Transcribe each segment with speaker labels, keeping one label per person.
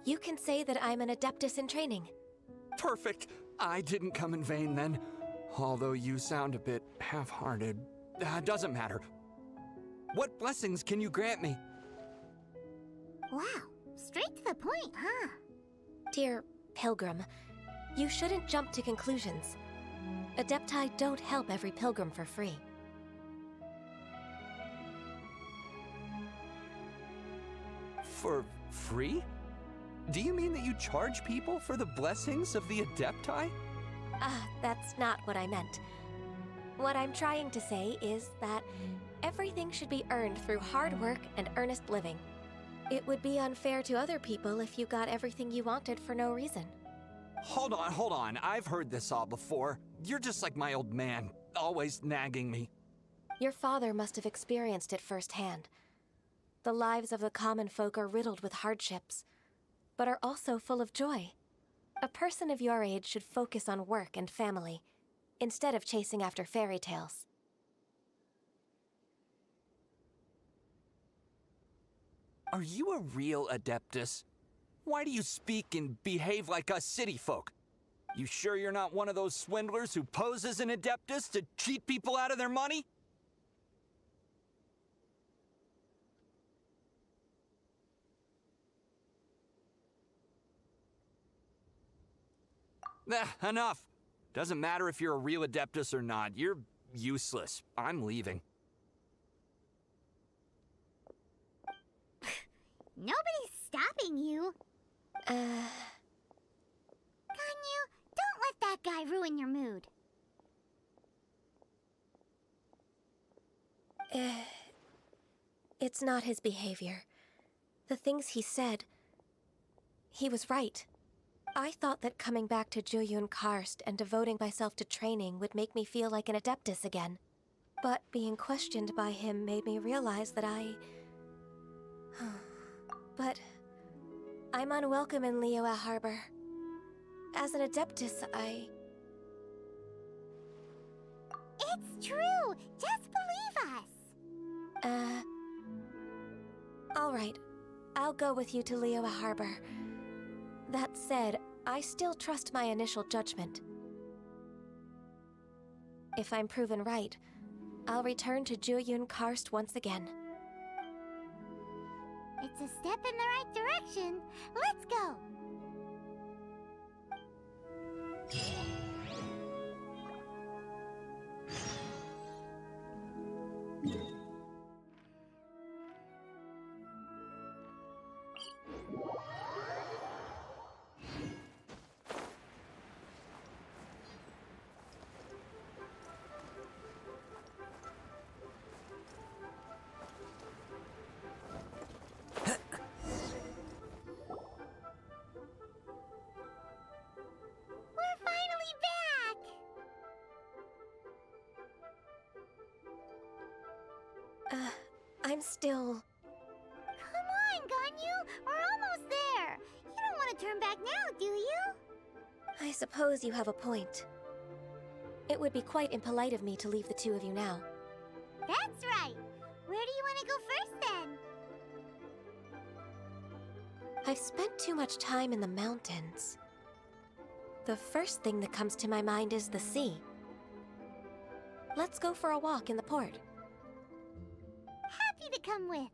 Speaker 1: You can say that I'm an adeptus in training.
Speaker 2: Perfect. I didn't come in vain then. Although you sound a bit half-hearted. Doesn't matter. What blessings can you grant me?
Speaker 3: Wow, straight to the point, huh?
Speaker 1: Dear Pilgrim, you shouldn't jump to conclusions. Adepti don't help every pilgrim for free.
Speaker 2: For free? Do you mean that you charge people for the blessings of the Adepti?
Speaker 1: That's not what I meant. What I'm trying to say is that everything should be earned through hard work and earnest living. It would be unfair to other people if you got everything you wanted for no reason.
Speaker 2: Hold on. I've heard this all before. You're just like my old man, always nagging me.
Speaker 1: Your father must have experienced it firsthand. The lives of the common folk are riddled with hardships, but are also full of joy. A person of your age should focus on work and family, instead of chasing after fairy tales.
Speaker 2: Are you a real Adeptus? Why do you speak and behave like us city folk? You sure you're not one of those swindlers who pose as an Adeptus to cheat people out of their money? Enough. Doesn't matter if you're a real Adeptus or not. You're useless. I'm leaving.
Speaker 3: Nobody's stopping you. Ganyu, don't let that guy ruin your mood.
Speaker 1: It's not his behavior. The things he said, he was right. I thought that coming back to Jueyun Karst and devoting myself to training would make me feel like an Adeptus again. But being questioned by him made me realize that But I'm unwelcome in Liyue Harbor. As an Adeptus,
Speaker 3: It's true! Just believe us!
Speaker 1: Alright. I'll go with you to Liyue Harbor. That said, I still trust my initial judgment. If I'm proven right, I'll return to Jueyun Karst once again.
Speaker 3: It's a step in the right direction. Let's go!
Speaker 1: I'm still...
Speaker 3: Come on, Ganyu! We're almost there! You don't want to turn back now, do you?
Speaker 1: I suppose you have a point. It would be quite impolite of me to leave the two of you now.
Speaker 3: That's right! Where do you want to go first, then?
Speaker 1: I've spent too much time in the mountains. The first thing that comes to my mind is the sea. Let's go for a walk in the port.
Speaker 3: Happy to come with.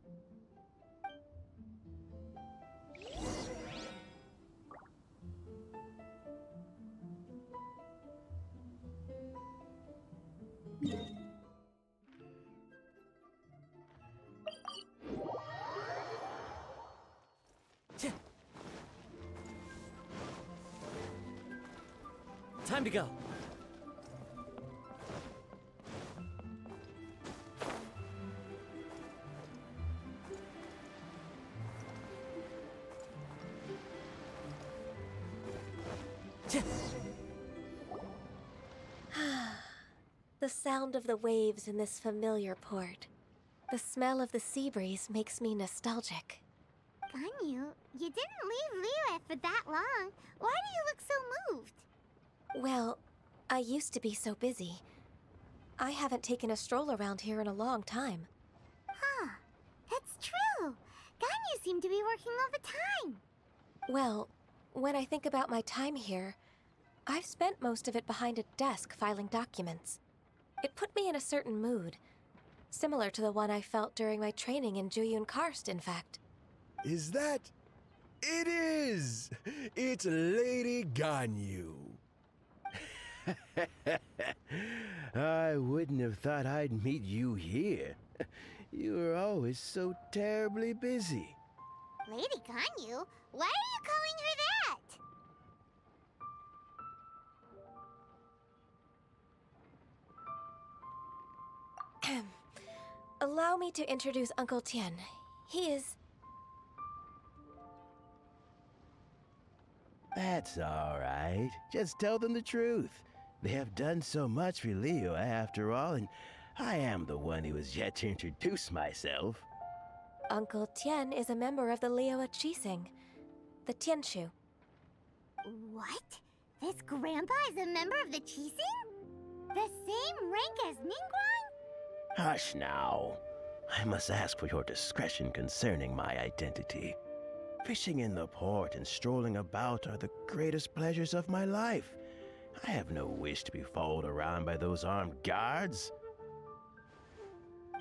Speaker 4: Time to go.
Speaker 1: The sound of the waves in this familiar port. The smell of the sea breeze makes me nostalgic.
Speaker 3: Ganyu, you didn't leave Liyue for that long. Why do you look so moved?
Speaker 1: Well, I used to be so busy. I haven't taken a stroll around here in a long time.
Speaker 3: Huh, that's true. Ganyu seemed to be working all the time.
Speaker 1: Well, when I think about my time here, I've spent most of it behind a desk filing documents. It put me in a certain mood, similar to the one I felt during my training in Jueyun Karst, in fact.
Speaker 4: Is that... It is! It's Lady Ganyu. I wouldn't have thought I'd meet you here. You were always so terribly busy.
Speaker 3: Lady Ganyu? Why are you calling her that?
Speaker 1: Allow me to introduce Uncle Tian. He is...
Speaker 4: That's all right. Just tell them the truth. They have done so much for Leo after all, and I am the one who has yet to introduce myself.
Speaker 1: Uncle Tian is a member of the Liyue Qixing, the Tianshu.
Speaker 3: What? This grandpa is a member of the Qixing? The same rank as Ningguang?
Speaker 4: Hush now. I must ask for your discretion concerning my identity. Fishing in the port and strolling about are the greatest pleasures of my life. I have no wish to be followed around by those armed guards.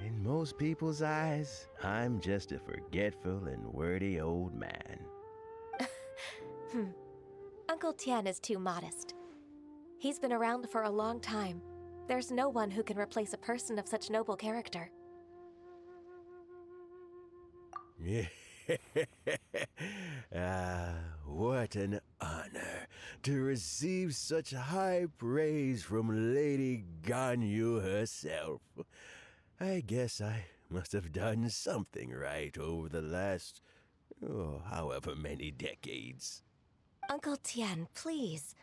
Speaker 4: In most people's eyes, I'm just a forgetful and wordy old man.
Speaker 1: Uncle Tian is too modest. He's been around for a long time. There's no one who can replace a person of such noble character.
Speaker 4: What an honor to receive such high praise from Lady Ganyu herself. I guess I must have done something right over the last, however many decades.
Speaker 1: Uncle Tian, please.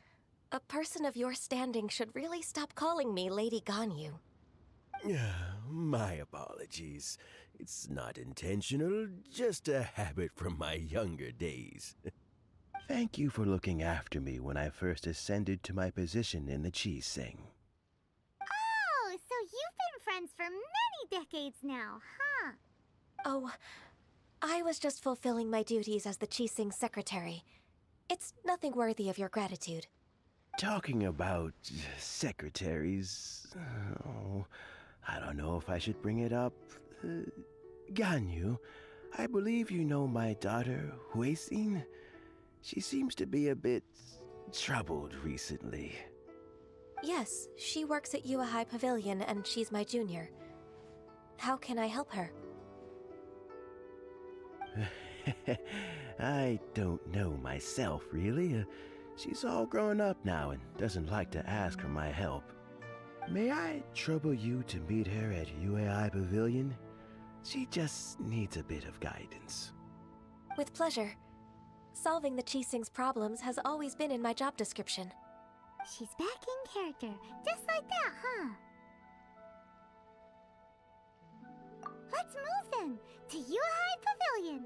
Speaker 1: A person of your standing should really stop calling me Lady Ganyu.
Speaker 4: My apologies. It's not intentional, just a habit from my younger days. Thank you for looking after me when I first ascended to my position in the Qixing.
Speaker 3: Oh, so you've been friends for many decades now, huh?
Speaker 1: Oh, I was just fulfilling my duties as the Qixing secretary. It's nothing worthy of your gratitude.
Speaker 4: Talking about secretaries... I don't know if I should bring it up. Ganyu, I believe you know my daughter, Huixin. She seems to be a bit troubled recently.
Speaker 1: Yes, she works at Yuehai Pavilion and she's my junior. How can I help her?
Speaker 4: I don't know myself, really. She's all grown up now and doesn't like to ask for my help. May I trouble you to meet her at Yuehai Pavilion? She just needs a bit of guidance.
Speaker 1: With pleasure. Solving the Qixing's problems has always been in my job description.
Speaker 3: She's back in character, just like that, huh? Let's move then, to Yuehai Pavilion.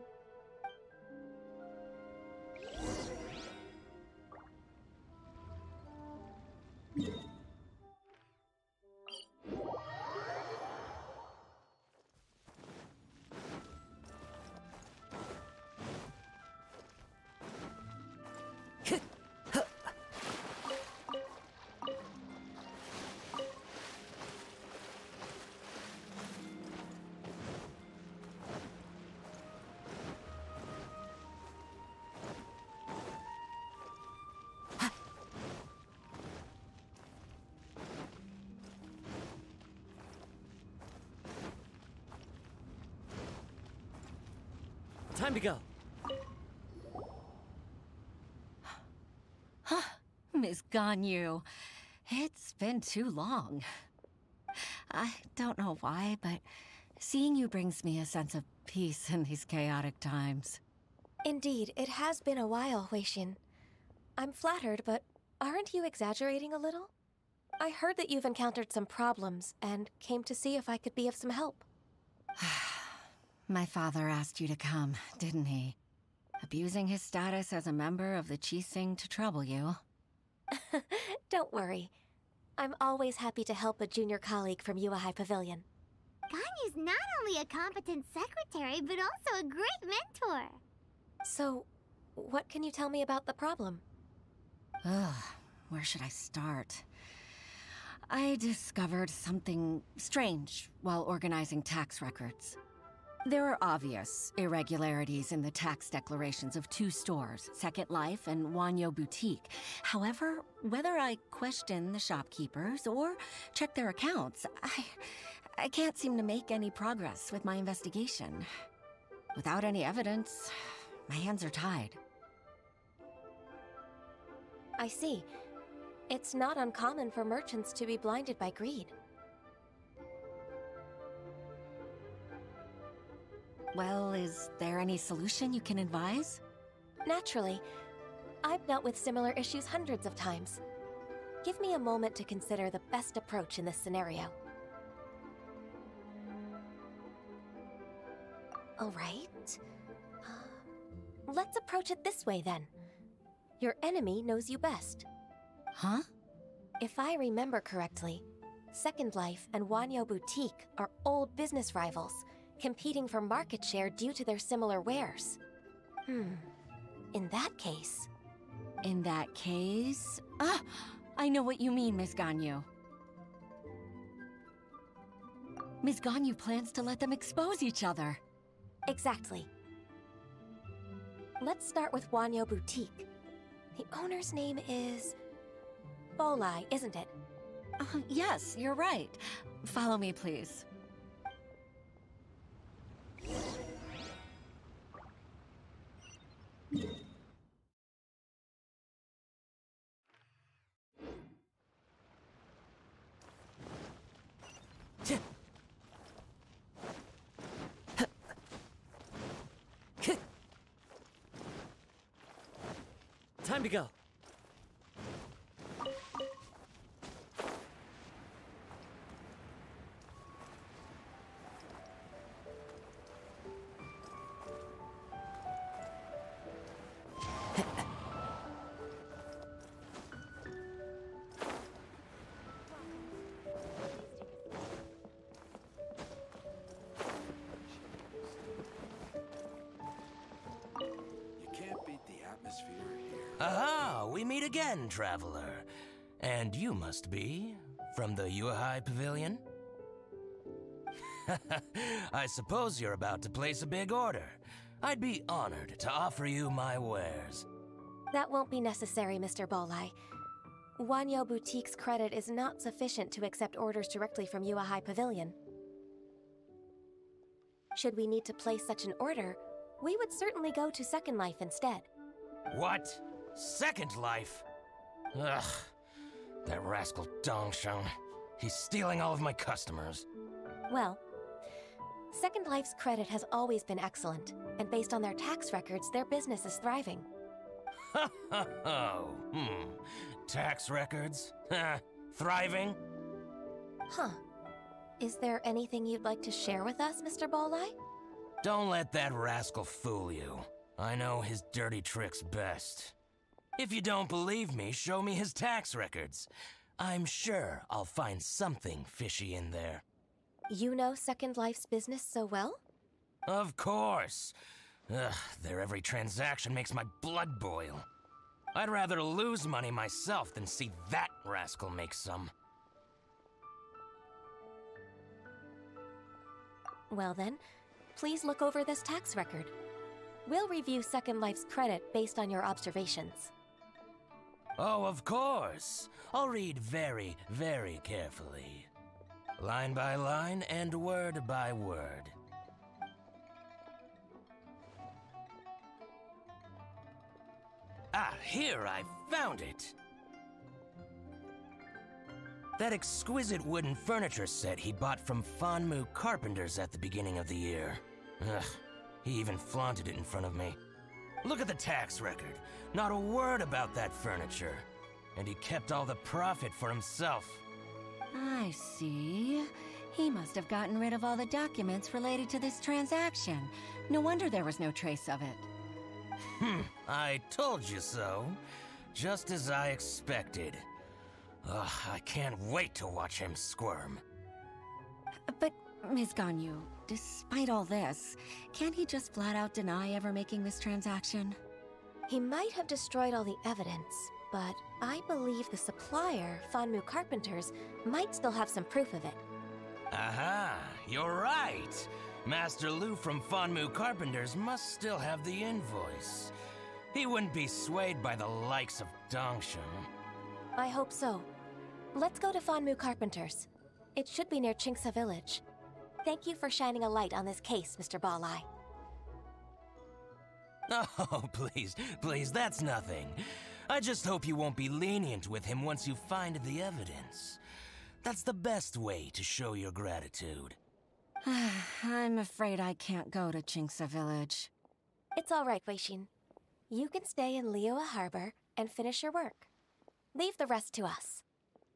Speaker 5: Time to go.
Speaker 6: Miss Ganyu, it's been too long. I don't know why, but seeing you brings me a sense of peace in these chaotic times.
Speaker 1: Indeed, it has been a while, Huixin. I'm flattered, but aren't you exaggerating a little? I heard that you've encountered some problems and came to see if I could be of some help.
Speaker 6: My father asked you to come, didn't he? Abusing his status as a member of the Qixing to trouble you.
Speaker 1: Don't worry. I'm always happy to help a junior colleague from Yuehai Pavilion.
Speaker 3: Ganyu's not only a competent secretary, but also a great mentor.
Speaker 1: So, What can you tell me about the problem?
Speaker 6: Ugh, where should I start? I discovered something strange while organizing tax records. There are obvious irregularities in the tax declarations of two stores, Second Life and miHoYo Boutique. However, whether I question the shopkeepers or check their accounts, I can't seem to make any progress with my investigation. Without any evidence, my hands are tied.
Speaker 1: I see. It's not uncommon for merchants to be blinded by greed.
Speaker 6: Well, is there any solution you can advise?
Speaker 1: Naturally. I've dealt with similar issues hundreds of times. Give me a moment to consider the best approach in this scenario. All right. Let's approach it this way, then. Your enemy knows you best.
Speaker 6: Huh?
Speaker 1: If I remember correctly, Second Life and miHoYo Boutique are old business rivals, competing for market share due to their similar wares. In that case...
Speaker 6: In that case... Ah! I know what you mean, Ms. Ganyu. Ms. Ganyu plans to let them expose each other.
Speaker 1: Exactly. Let's start with miHoYo Boutique. The owner's name is... Bolai, isn't it?
Speaker 6: Yes, you're right. Follow me, please.
Speaker 5: Time to go.
Speaker 7: Aha! We meet again, traveler. And you must be from the Yuhai Pavilion? I suppose you're about to place a big order. I'd be honored to offer you my wares.
Speaker 1: That won't be necessary, Mr. Bolai. miHoYo Boutique's credit is not sufficient to accept orders directly from Yuhai Pavilion. Should we need to place such an order, we would certainly go to Second Life instead.
Speaker 7: What? Second Life? Ugh. That rascal Dongsheng. He's stealing all of my customers.
Speaker 1: Well, Second Life's credit has always been excellent, and based on their tax records, their business is thriving.
Speaker 7: Tax records? Thriving?
Speaker 1: Huh. Is there anything you'd like to share with us, Mr. Bolai?
Speaker 7: Don't let that rascal fool you. I know his dirty tricks best. If you don't believe me, show me his tax records. I'm sure I'll find something fishy in there.
Speaker 1: You know Second Life's business so well?
Speaker 7: Of course. Ugh, their every transaction makes my blood boil. I'd rather lose money myself than see that rascal make some.
Speaker 1: Well then, please look over this tax record. We'll review Second Life's credit based on your observations.
Speaker 7: Oh, of course. I'll read very, very carefully. Line by line and word by word. Ah, here, I found it! That exquisite wooden furniture set he bought from Fanmu Carpenters at the beginning of the year. Ugh, he even flaunted it in front of me. Look at the tax record. Not a word about that furniture. And he kept all the profit for himself.
Speaker 6: I see. He must have gotten rid of all the documents related to this transaction. No wonder there was no trace of it.
Speaker 7: I told you so. Just as I expected. Ugh, I can't wait to watch him squirm.
Speaker 6: But, Ms. Ganyu, despite all this, can't he just flat out deny ever making this transaction?
Speaker 1: He might have destroyed all the evidence, but I believe the supplier, Fanmu Carpenters, might still have some proof of it.
Speaker 7: Aha, you're right. Master Lu from Fanmu Carpenters must still have the invoice. He wouldn't be swayed by the likes of Dongsheng.
Speaker 1: I hope so. Let's go to Fanmu Carpenters. It should be near Chingsa Village. Thank you for shining a light on this case, Mr. Balai.
Speaker 7: Oh, please, that's nothing. I just hope you won't be lenient with him once you find the evidence. That's the best way to show your gratitude.
Speaker 6: I'm afraid I can't go to Chingsa Village.
Speaker 1: It's all right, Weixin. You can stay in Liyue Harbor and finish your work. Leave the rest to us.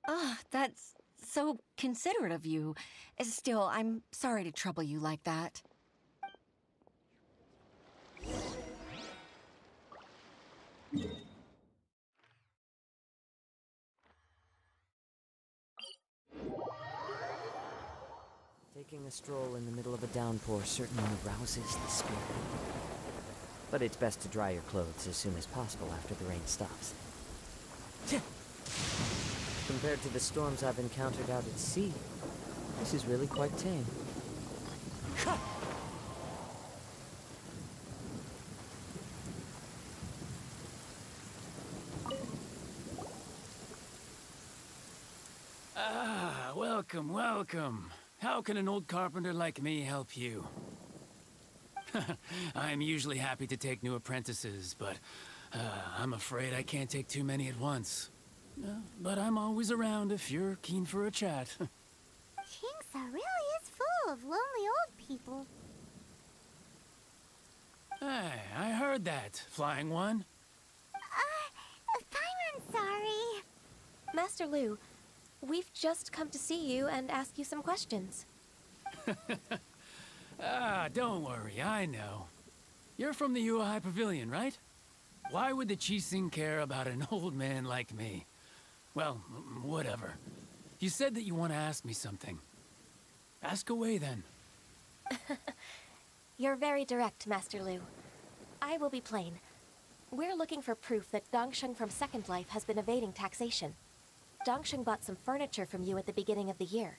Speaker 6: Oh, that's so considerate of you. Still, I'm sorry to trouble you like that.
Speaker 5: Taking a stroll in the middle of a downpour certainly rouses the spirit. But it's best to dry your clothes as soon as possible after the rain stops. Compared to the storms I've encountered out at sea, this is really quite tame.
Speaker 8: Ah, welcome, welcome. How can an old carpenter like me help you? I'm usually happy to take new apprentices, but I'm afraid I can't take too many at once. But I'm always around if you're keen for a chat.
Speaker 3: Chingsa really is full of lonely old people.
Speaker 8: Hey, I heard that, Flying One.
Speaker 3: I'm sorry.
Speaker 1: Master Lu, we've just come to see you and ask you some questions.
Speaker 8: Don't worry, I know. You're from the Yuehai Pavilion, right? Why would the Qixing care about an old man like me? Well, whatever. You said that you want to ask me something. Ask away, then.
Speaker 1: You're very direct, Master Lu. I will be plain. We're looking for proof that Dongsheng from Second Life has been evading taxation. Dongsheng bought some furniture from you at the beginning of the year.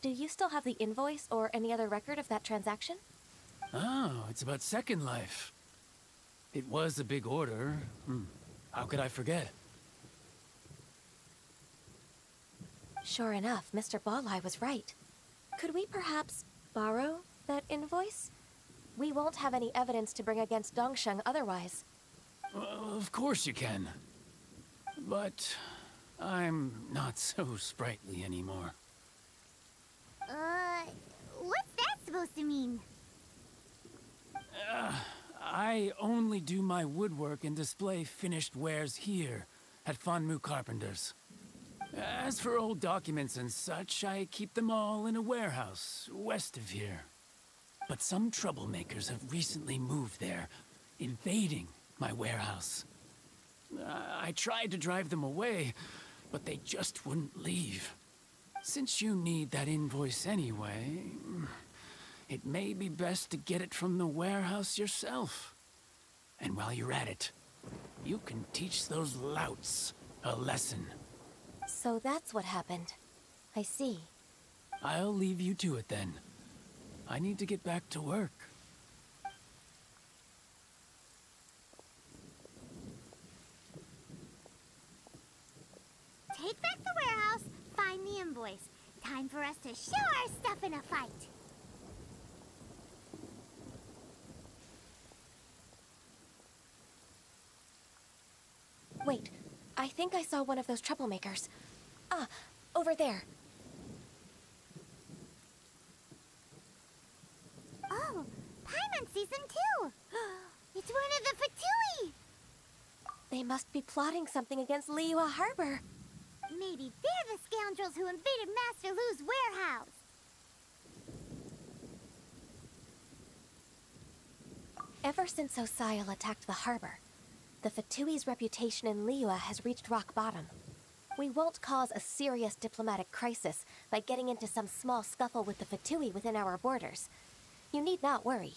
Speaker 1: Do you still have the invoice or any other record of that transaction?
Speaker 8: Oh, it's about Second Life. It was a big order. How could I forget?
Speaker 1: Sure enough, Mr. Balai was right. Could we perhaps borrow that invoice? We won't have any evidence to bring against Dongsheng otherwise.
Speaker 8: Of course you can. But I'm not so sprightly anymore.
Speaker 3: What's that supposed to mean?
Speaker 8: I only do my woodwork and display finished wares here at Fanmu Carpenters. As for old documents and such, I keep them all in a warehouse west of here. But some troublemakers have recently moved there, invading my warehouse. I tried to drive them away, but they just wouldn't leave. Since you need that invoice anyway, it may be best to get it from the warehouse yourself. And while you're at it, you can teach those louts a lesson.
Speaker 1: So that's what happened. I see.
Speaker 8: I'll leave you to it then. I need to get back to work.
Speaker 3: Take back the warehouse, find the invoice. Time for us to show our stuff in a fight.
Speaker 1: Wait, I think I saw one of those troublemakers. Ah, over there.
Speaker 3: Oh, Paimon sees them too. It's one of the Fatui.
Speaker 1: They must be plotting something against Liyue Harbor.
Speaker 3: Maybe they're the scoundrels who invaded Master Lu's warehouse.
Speaker 1: Ever since Osial attacked the harbor, the Fatui's reputation in Liyue has reached rock bottom. We won't cause a serious diplomatic crisis by getting into some small scuffle with the Fatui within our borders. You need not worry.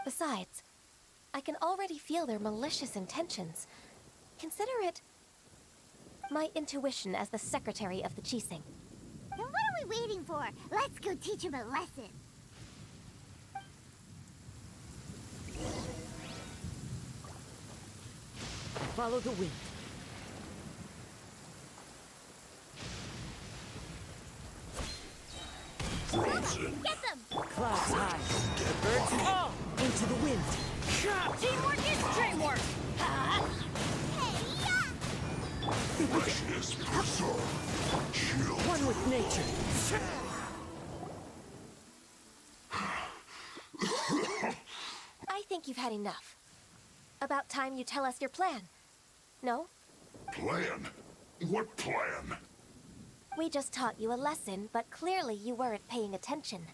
Speaker 1: Besides, I can already feel their malicious intentions. Consider it my intuition as the secretary of the Qixing.
Speaker 3: Then what are we waiting for? Let's go teach him a lesson.
Speaker 5: Follow the wind.
Speaker 3: Get them!
Speaker 5: Clouds high. Birds fall into the wind.
Speaker 6: Teamwork is dreamwork!
Speaker 3: Hey, yeah!
Speaker 9: Freshness preserved. Chill.
Speaker 5: One with nature.
Speaker 1: I think you've had enough. About time you tell us your plan. No?
Speaker 9: Plan? What plan?
Speaker 1: We just taught you a lesson, but clearly you weren't paying attention.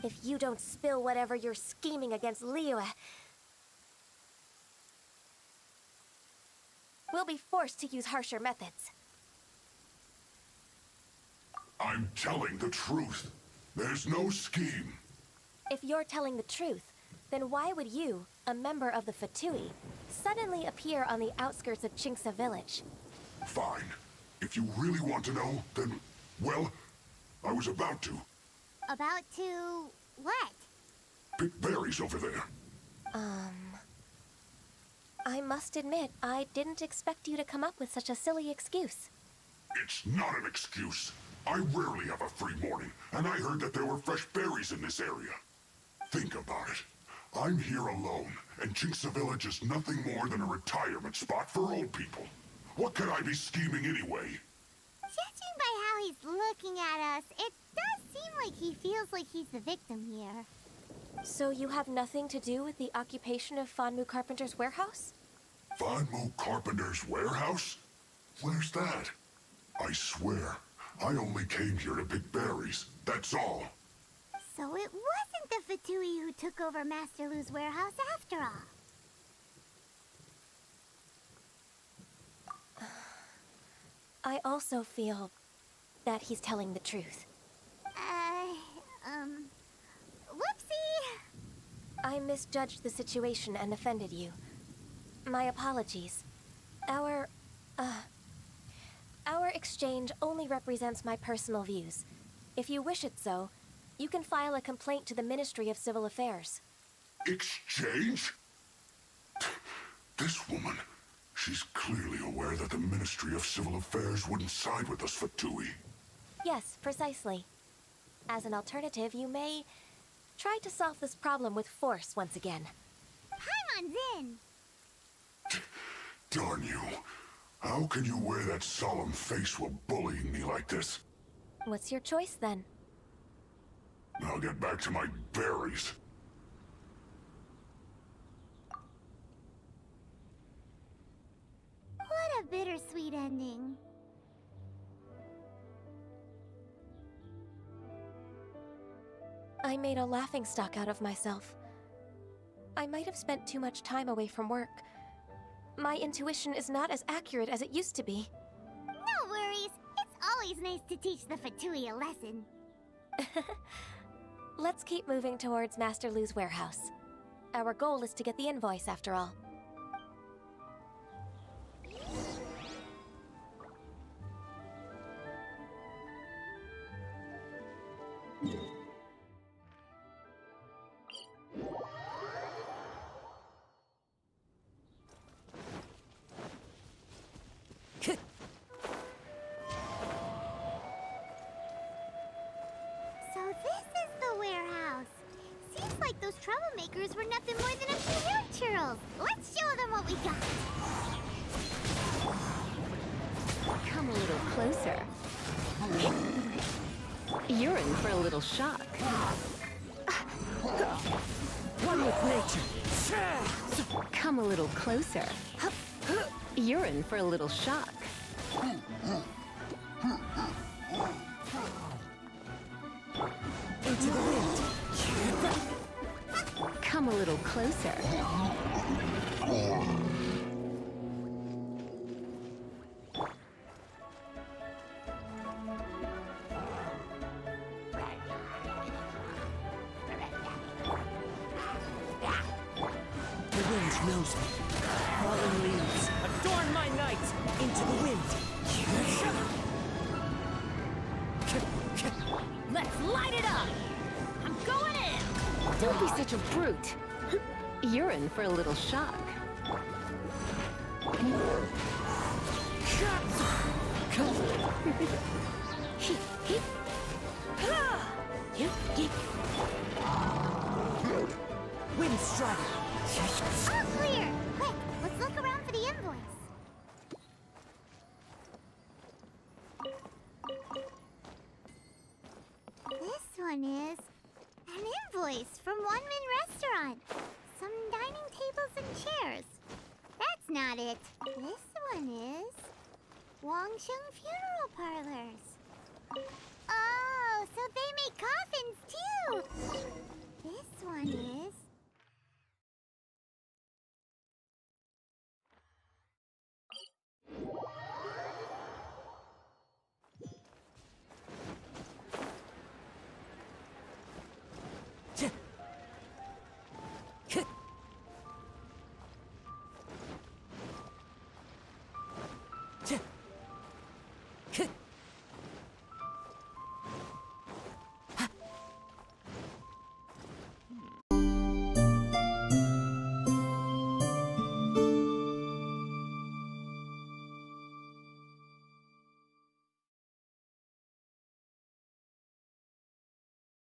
Speaker 1: If you don't spill whatever you're scheming against Liyue, we'll be forced to use harsher methods.
Speaker 9: I'm telling the truth. There's no scheme.
Speaker 1: If you're telling the truth, then why would you, a member of the Fatui, suddenly appear on the outskirts of Qingce village?
Speaker 9: Fine. If you really want to know, then, well, I was about to.
Speaker 3: About to... what?
Speaker 9: Pick berries over there.
Speaker 1: I must admit, I didn't expect you to come up with such a silly excuse.
Speaker 9: It's not an excuse. I rarely have a free morning, and I heard that there were fresh berries in this area. Think about it. I'm here alone, and Qingce village is nothing more than a retirement spot for old people. What could I be scheming anyway?
Speaker 3: Judging by how he's looking at us, it does seem like he feels like he's the victim here.
Speaker 1: So you have nothing to do with the occupation of Fanmu Carpenter's warehouse?
Speaker 9: Fanmu Carpenter's warehouse? Where's that? I swear, I only came here to pick berries, that's all.
Speaker 3: So it wasn't the Fatui who took over Master Lu's warehouse after all.
Speaker 1: I also feel that he's telling the truth.
Speaker 3: Whoopsie!
Speaker 1: I misjudged the situation and offended you. My apologies. Our exchange only represents my personal views. If you wish it so, you can file a complaint to the Ministry of Civil Affairs.
Speaker 9: Exchange? This woman, she's clearly aware that the Ministry of Civil Affairs wouldn't side with us, Fatui.
Speaker 1: Yes, precisely. As an alternative, you may try to solve this problem with force once again.
Speaker 3: Paimon's in!
Speaker 9: Darn you. How can you wear that solemn face while bullying me like this?
Speaker 1: What's your choice, then?
Speaker 9: I'll get back to my berries.
Speaker 3: What a bittersweet ending.
Speaker 1: I made a laughingstock out of myself. I might have spent too much time away from work. My intuition is not as accurate as it used to be.
Speaker 3: No worries. It's always nice to teach the Fatui a lesson.
Speaker 1: Let's keep moving towards Master Lu's warehouse. Our goal is to get the invoice, after all.
Speaker 3: So this is the warehouse. Seems like those troublemakers were nothing more than a few young churls. Let's show them what we got.
Speaker 10: Come a little closer. You're in for a little shock.
Speaker 5: One with nature.
Speaker 10: Come a little closer. You're in for a little shock.
Speaker 5: Into the wind.
Speaker 10: Come a little closer.
Speaker 5: The wind knows me. Fallen leaves, adorn my night into the wind.
Speaker 3: Let's light it up! I'm going in!
Speaker 10: Don't be such a brute. You're in for a little shock.
Speaker 5: Wind strike.
Speaker 3: All clear! Quick, let's look around for the invoice. This one is an invoice from One-Man Restaurant. Some dining tables and chairs. That's not it. This one is Wangsheng Funeral Parlors. Oh, so they make coffins too. This one is